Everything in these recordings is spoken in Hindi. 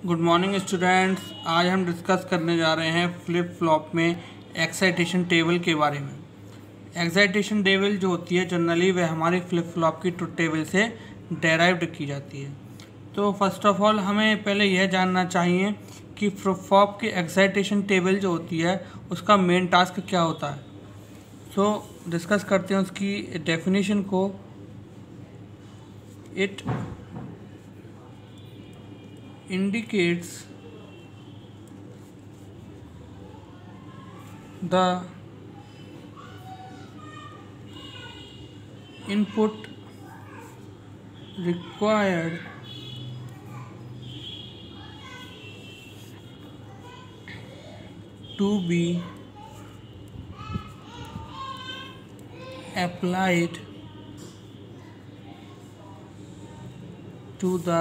Good morning students. आज हम डिस्कस करने जा रहे हैं फ्लिप फ्लॉप में एक्साइटेशन टेबल के बारे में। एक्साइटेशन टेबल जो होती है जनरली वह हमारी फ्लिप फ्लॉप की ट्रुथ टेबल से डेराइव्ड की जाती है। तो फर्स्ट ऑफ ऑल हमें पहले यह जानना चाहिए कि फ्लिप फ्लॉप की एक्साइटेशन टेबल जो होती है उसका मेन टास्क क्या होता है। सो डिस्कस करते हैं उसकी डेफिनेशन को। It indicates the input required to be applied to the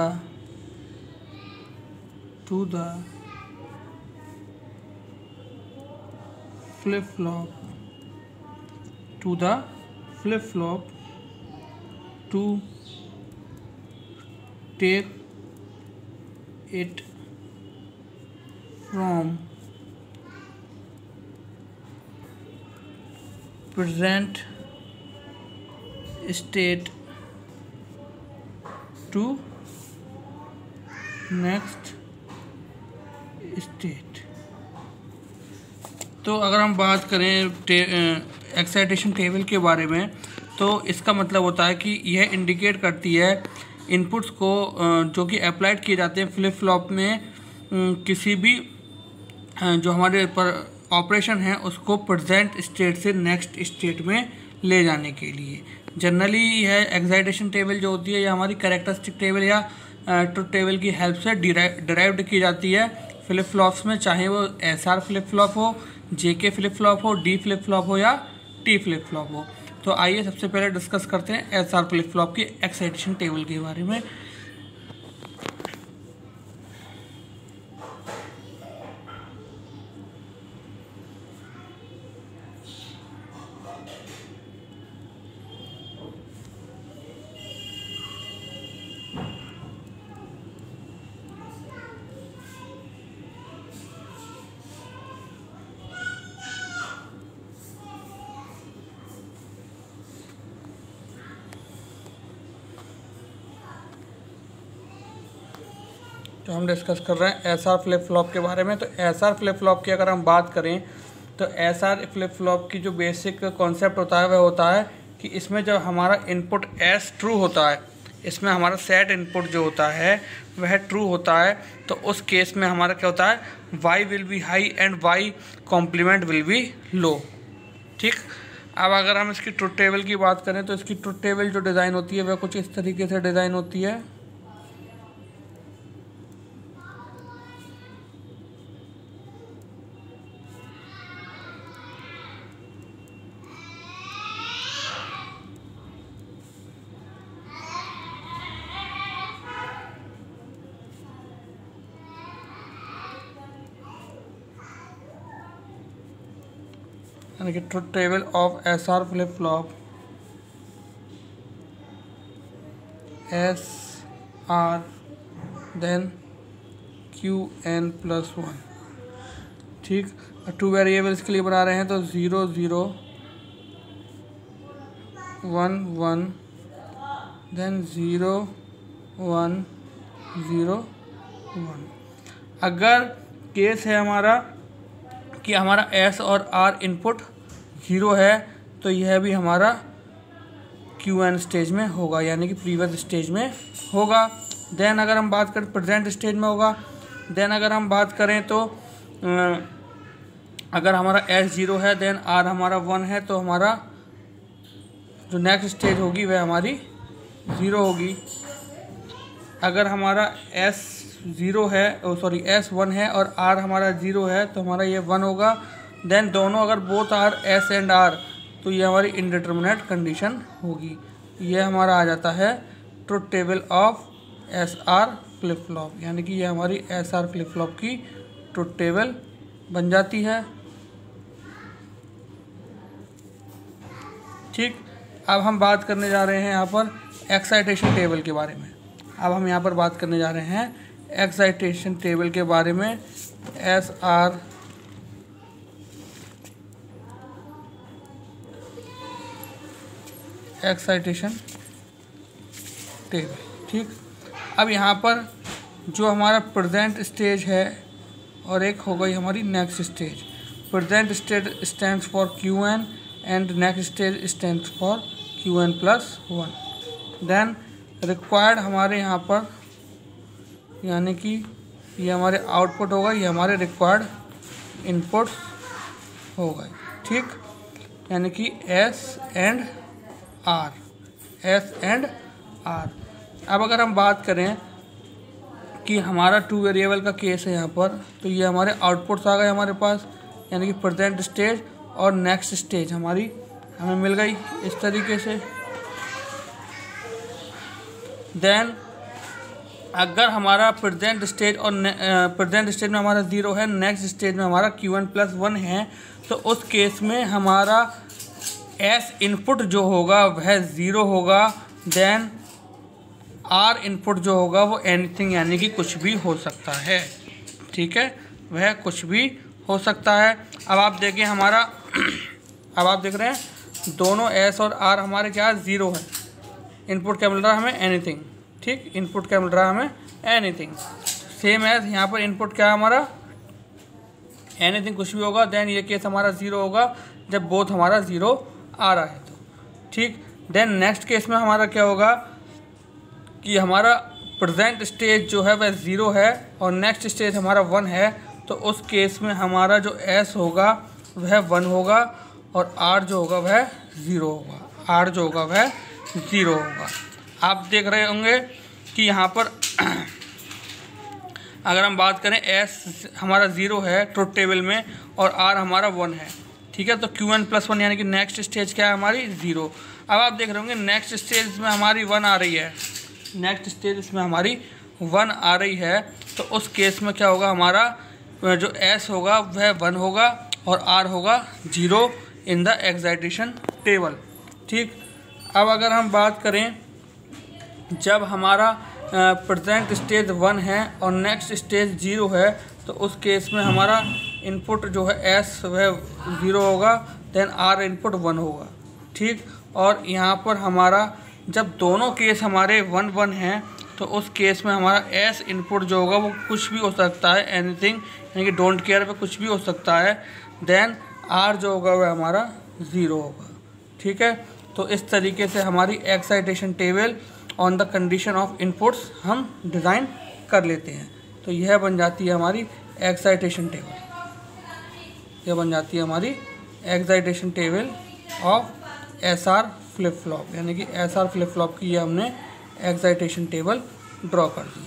flip flop to take it from present state to next state. तो अगर हम बात करें एक्साइटेशन टेबल के बारे में तो इसका मतलब होता है कि यह इंडिकेट करती है इनपुट्स को जो कि अप्लाइड किए जाते हैं फ्लिप फ्लॉप में किसी भी जो हमारे पर ऑपरेशन है उसको प्रेजेंट स्टेट से नेक्स्ट स्टेट में ले जाने के लिए। जनरली यह एक्साइटेशन टेबल जो होती है यह हमारी कैरेक्टरिस्टिक टेबल या ट्रुथ टेबल की हेल्प से डिराइव्ड की जाती है फ्लिप फ्लॉप्स में, चाहे वो SR फ्लिप फ्लॉप हो, JK फ्लिप फ्लॉप हो, D फ्लिप फ्लॉप हो या T फ्लिप फ्लॉप हो। तो आइए सबसे पहले डिस्कस करते हैं SR फ्लिप फ्लॉप की एक्साइटेशन टेबल के बारे में। तो हम डिस्कस कर रहे हैं SR फ्लिप फ्लॉप के बारे में। तो SR फ्लिप फ्लॉप की अगर हम बात करें तो SR फ्लिप फ्लॉप की जो बेसिक कॉन्सेप्ट होता है वह होता है कि इसमें जब हमारा इनपुट S ट्रू होता है, इसमें हमारा सेट इनपुट जो होता है वह ट्रू होता है, तो उस केस में हमारा क्या होता है Y will be high and Y complement will be low. ठीक, अब अगर हम इसकी ट्रुथ टेबल की बात करें तो इसकी ट्रुथ टेबल जो डिज़ाइन होती है वह कुछ इस तरीके से डिज़ाइन होती है। यानी कि truth table of SR flip flop SR then QN+1। ठीक, 2 वेरिएबल्स के लिए बना रहे हैं तो 0 0 1 1 देन 0 1 0 1। अगर केस है हमारा कि हमारा S और R इनपुट 0 है तो यह भी हमारा QN स्टेज में होगा, यानी कि प्रीवियस स्टेज में होगा। देन अगर हम बात करें प्रेजेंट स्टेज में होगा। देन अगर हम बात करें तो अगर हमारा S 0 है देन R हमारा 1 है तो हमारा जो नेक्स्ट स्टेज होगी वह हमारी 0 होगी। अगर हमारा S 0 है S 1 है और R हमारा 0 है तो हमारा ये 1 होगा। देन दोनों अगर both are S and R तो ये हमारी इनडिटर्मिनेट कंडीशन होगी। ये हमारा आ जाता है truth table of SR flip flop, यानी कि ये हमारी SR फ्लिप फ्लॉप की ट्रुथ टेबल बन जाती है। ठीक, अब हम बात करने जा रहे हैं यहाँ पर एक्साइटेशन टेबल के बारे में। अब हम यहाँ पर बात करने जा रहे हैं एक्साइटेशन टेबल के बारे में। S R excitation table. ठीक, अब यहाँ पर जो हमारा प्रेजेंट स्टेज है और एक हो गई हमारी next stage. Present stage stands for Qn and next stage stands for Qn+1। Then required हमारे यहाँ पर, यानी कि ये हमारे आउटपुट होगा, ये हमारे रिक्वायर्ड इनपुट्स हो गए। ठीक, यानी कि S एंड R। अब अगर हम बात करें कि हमारा 2 वेरिएबल का केस है यहाँ पर, तो ये हमारे आउटपुट्स आ गए हमारे पास, यानी कि प्रेजेंट स्टेज और नेक्स्ट स्टेज हमारी हमें मिल गई इस तरीके से। देन अगर हमारा प्रेजेंट स्टेज और प्रेजेंट स्टेज में हमारा 0 है, नेक्स्ट स्टेज में हमारा Qn+1 है, तो उस केस में हमारा S इनपुट जो होगा वह 0 होगा। देन R इनपुट जो होगा वो एनीथिंग, यानी कि कुछ भी हो सकता है। ठीक है, वह कुछ भी हो सकता है। अब आप देखिए हमारा अब आप देख रहे हैं दोनों S और R हमारे क्या 0 है। इनपुट क्या मिल रहा है हमें? एनीथिंग। ठीक, इनपुट क्या मिल रहा है हमें? एनीथिंग। सेम एज यहाँ पर इनपुट क्या है हमारा? एनीथिंग, कुछ भी होगा। देन ये केस हमारा 0 होगा जब बोथ हमारा 0 आ रहा है तो। ठीक, देन नेक्स्ट केस में हमारा क्या होगा कि हमारा प्रेजेंट स्टेज जो है वह 0 है और नेक्स्ट स्टेज हमारा 1 है, तो उस केस में हमारा जो S होगा वह 1 होगा और R जो होगा वह 0 होगा। R जो होगा वह 0 होगा। आप देख रहे होंगे कि यहाँ पर अगर हम बात करें S हमारा 0 है ट्रुथ टेबल में और R हमारा 1 है। ठीक है, तो Qn+1 यानी कि नेक्स्ट स्टेज क्या है हमारी? 0। अब आप देख रहे होंगे नेक्स्ट स्टेज में हमारी 1 आ रही है, नेक्स्ट स्टेज इसमें हमारी 1 आ रही है, तो उस केस में क्या होगा? हमारा जो S होगा वह 1 होगा और R होगा 0 इन द एक्साइटेशन टेबल। ठीक, अब अगर हम बात करें जब हमारा प्रेजेंट स्टेज 1 है और नेक्स्ट स्टेज 0 है, तो उस केस में हमारा इनपुट जो है S वह 0 होगा, देन R इनपुट 1 होगा। ठीक, और यहाँ पर हमारा जब दोनों केस हमारे 1-1 हैं, तो उस केस में हमारा S इनपुट जो होगा वो कुछ भी हो सकता है, एनीथिंग, यानी कि डोंट केयर पे कुछ भी हो सकता है। देन R जो होगा वह हमारा 0 होगा। ठीक है, तो इस तरीके से हमारी excitation table on the condition of inputs हम डिज़ाइन कर लेते हैं। तो यह बन जाती है हमारी एक्साइटेशन टेबल। यह बन जाती है हमारी excitation table of SR flip flop, यानी कि SR फ्लिप फ्लॉप की ये हमने एक्साइटेशन टेबल ड्रॉ कर दी।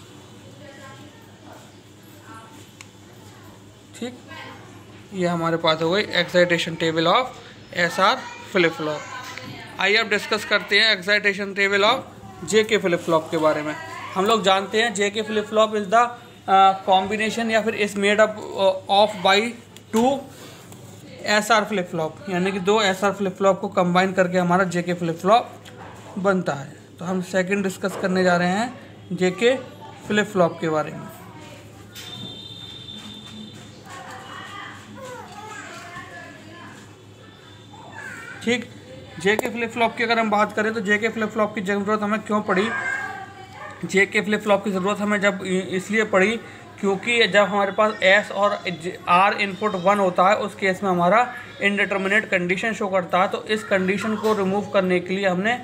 ठीक, ये हमारे पास हो गई excitation table of SR flip flop. आइए अब डिस्कस करते हैं excitation table of JK flip flop के बारे में। हम लोग जानते हैं JK flip flop is the combination या फिर is made up of by 2 SR flip flop, यानी कि 2 SR फ्लिप फ्लॉप को कंबाइन करके हमारा JK फ्लिप फ्लॉप बनता है। तो हम सेकंड डिस्कस करने जा रहे हैं JK फ्लिप फ्लॉप के बारे में। ठीक, JK फ्लिप फ्लॉप की अगर हम बात करें तो JK फ्लिप फ्लॉप की ज़रूरत हमें क्यों पड़ी? JK फ्लिप फ्लॉप की ज़रूरत हमें जब इसलिए पड़ी क्योंकि जब हमारे पास S और R इनपुट 1 होता है, उस केस में हमारा इनडिटर्मिनेट कंडीशन शो करता है। तो इस कंडीशन को रिमूव करने के लिए हमने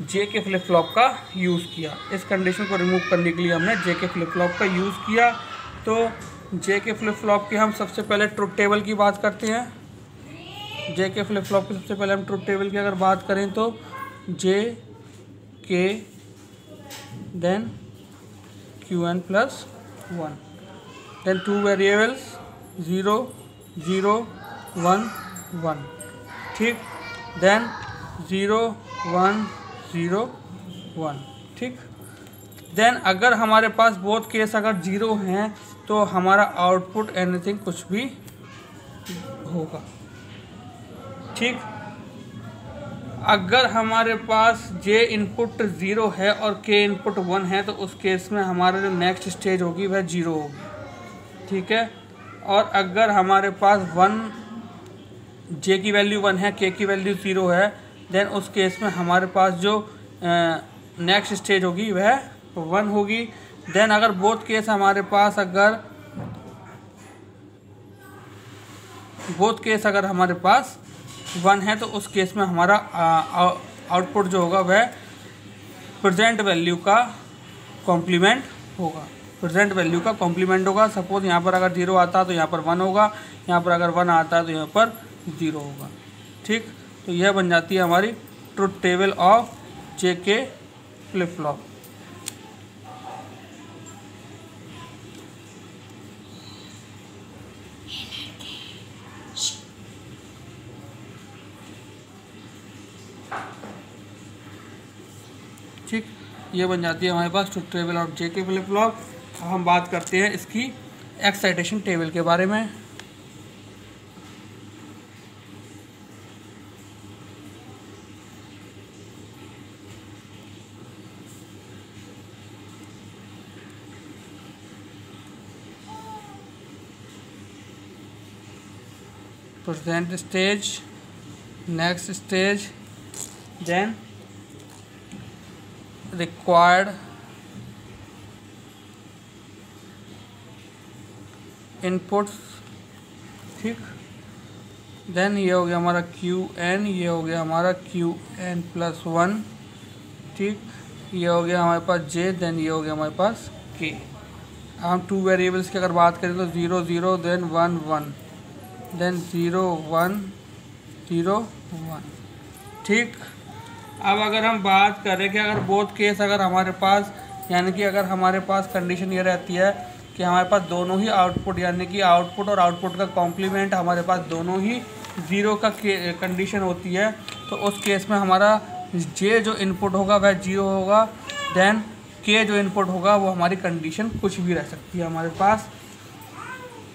JK फ्लिप फ्लॉप का यूज़ किया। इस कंडीशन को रिमूव करने के लिए हमने JK फ्लिप फ्लॉप का यूज़ किया। तो JK फ्लिप फ्लॉप की हम सबसे पहले ट्रुथ टेबल की बात करते हैं। JK फ्लिप फ्लॉप की सबसे पहले हम ट्रुथ टेबल की अगर बात करें तो JK then Qn+1, then 2 variables 0 0 1 1। ठीक, then 0 1 0 1। ठीक, देन अगर हमारे पास बोथ केस अगर 0 हैं तो हमारा आउटपुट एनीथिंग कुछ भी होगा। ठीक, अगर हमारे पास J इनपुट 0 है और K इनपुट 1 है तो उस केस में हमारा जो नेक्स्ट स्टेज होगी वह 0 होगी, ठीक है। और अगर हमारे पास J की वैल्यू 1 है, K की वैल्यू 0 है, देन उस केस में हमारे पास जो नेक्स्ट स्टेज होगी वह 1 होगी। देन अगर बोथ केस हमारे पास अगर हमारे पास 1 है तो उस केस में हमारा आउटपुट जो होगा वह प्रेजेंट वैल्यू का कॉम्प्लीमेंट होगा। सपोज यहाँ पर अगर 0 आता है तो यहाँ पर 1 होगा, यहाँ पर अगर 1 आता है तो यहाँ पर 0 होगा, ठीक। तो यह बन जाती है हमारी truth table of JK flip flop. ठीक, ये बन जाती है हमारे पास truth table of JK flip flop. अब हम बात करते हैं इसकी एक्साइटेशन टेबल के बारे में। present stage, next stage, then required inputs, ठीक। देन ये हो गया हमारा QN, ये हो गया हमारा QN+1, ठीक। ये हो गया हमारे पास J, देन ये हो गया हमारे पास K। हम 2 वेरिएबल्स की अगर बात करें तो 0 0 देन 1 1 देन 0 1 0 1, ठीक। अब अगर हम बात करें कि अगर बोथ केस अगर हमारे पास, यानी कि अगर हमारे पास कंडीशन ये रहती है कि हमारे पास दोनों ही आउटपुट, यानी कि आउटपुट और आउटपुट का कॉम्प्लीमेंट हमारे पास दोनों ही 0 का कंडीशन होती है, तो उस केस में हमारा J जो इनपुट होगा वह 0 होगा, देन K जो इनपुट होगा वो हमारी कंडीशन कुछ भी रह सकती है हमारे पास।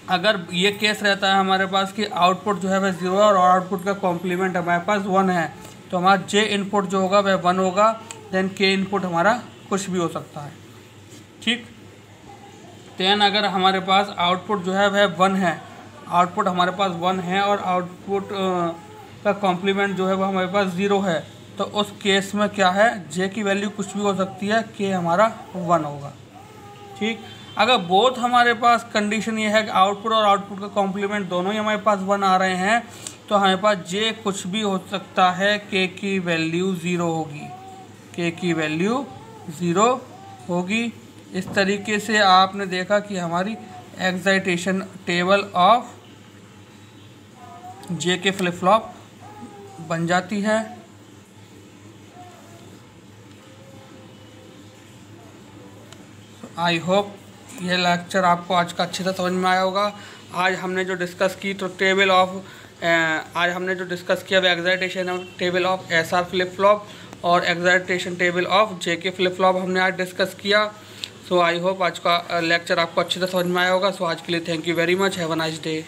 अगर ये केस रहता है हमारे पास कि आउटपुट जो है वह 0 है और आउटपुट का कॉम्प्लीमेंट हमारे पास 1 है, तो हमारा J इनपुट जो होगा वह 1 होगा, देन K इनपुट हमारा कुछ भी हो सकता है, ठीक। देन अगर हमारे पास आउटपुट जो है वह 1 है, आउटपुट हमारे पास 1 है और आउटपुट का कॉम्प्लीमेंट जो है वह हमारे पास 0 है, तो उस केस में क्या है, J की वैल्यू कुछ भी हो सकती है, K हमारा 1 होगा, ठीक। अगर बोथ हमारे पास कंडीशन ये है कि आउटपुट और आउटपुट का कॉम्प्लीमेंट दोनों ही हमारे पास 1 आ रहे हैं, तो हमारे पास J कुछ भी हो सकता है, K की वैल्यू 0 होगी, K की वैल्यू 0 होगी। इस तरीके से आपने देखा कि हमारी excitation table of JK flip flop बन जाती है। आई होप यह लेक्चर आपको आज का अच्छे से समझ में आया होगा। आज हमने जो डिस्कस की तो टेबल ऑफ आज हमने जो डिस्कस किया वो excitation table of SR flip flop और excitation table of JK flip flop हमने आज डिस्कस किया। सो आई होप आज का लेक्चर आपको अच्छे से समझ में आया होगा। सो आज के लिए thank you very much, have a nice day.